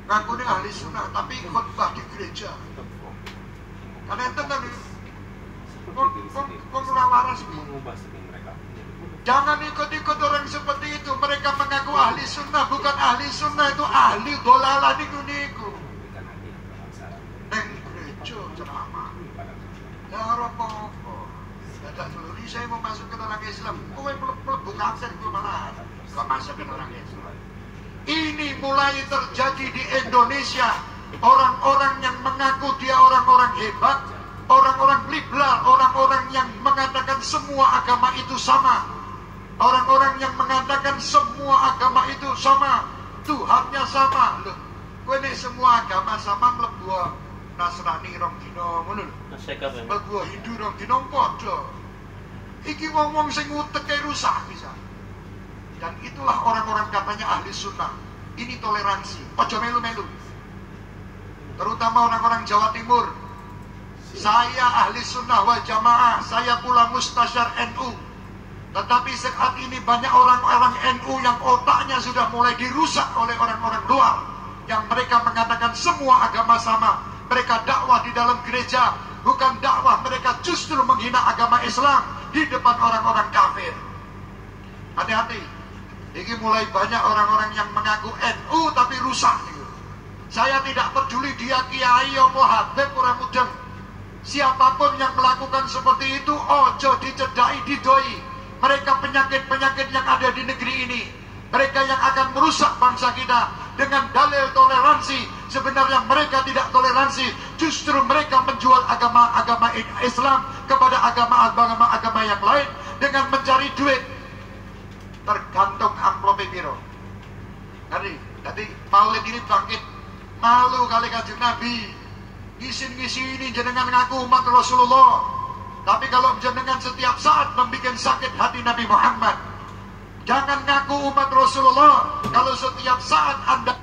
ngaku ini ahli sunnah tapi khutbah di gereja. Karena itu kan pengulang waras. Jangan ikut-ikut orang seperti itu. Mereka mengaku ahli sunnah, bukan ahli sunnah, itu ahli dolalah niku. Neng gereja ceramah. Ya apa-apa. Tidak dulu ini saya mau masuk ke orang Islam. Kowe mlebu kafir gue malah. Kok masuk ke orang Islam? Ini mulai terjadi di Indonesia. Orang-orang yang mengaku dia orang-orang hebat, orang-orang liberal, orang-orang yang mengatakan semua agama itu sama. Orang-orang yang mengatakan semua agama itu sama, Tuhannya sama. Loh, kowe nek semua agama sama mlebu Nasrani rong dina ngono lho. Mlebu Hindu rong dina padha. Iki wong-wong sing uteke rusak bisa. Dan itulah orang-orang katanya ahli sunnah. Ini toleransi, ojo melu-melu. Terutama orang-orang Jawa Timur. Saya ahli sunnah wal jamaah, saya pula mustasyar NU. Tetapi saat ini banyak orang-orang NU yang otaknya sudah mulai dirusak oleh orang-orang luar. Yang mereka mengatakan semua agama sama. Mereka dakwah di dalam gereja. Bukan dakwah, mereka justru menghina agama Islam di depan orang-orang kafir. Hati-hati. Ini mulai banyak orang-orang yang mengaku NU tapi rusak. Saya tidak peduli dia kiai apa habib ora mudeng. Siapapun yang melakukan seperti itu, ojo dicedai didoi. Mereka penyakit-penyakit yang ada di negeri ini. Mereka yang akan merusak bangsa kita dengan dalil toleransi. Sebenarnya mereka tidak toleransi. Justru mereka menjual agama-agama Islam kepada agama-agama yang lain dengan mencari duit. Tergantung amplop piro. Jadi maulid ini bangkit. Malu kali kanjeng Nabi. Ngisi ini jenengan ngaku umat Rasulullah. Tapi kalau jenengan setiap saat membuat sakit hati Nabi Muhammad, jangan ngaku umat Rasulullah kalau setiap saat Anda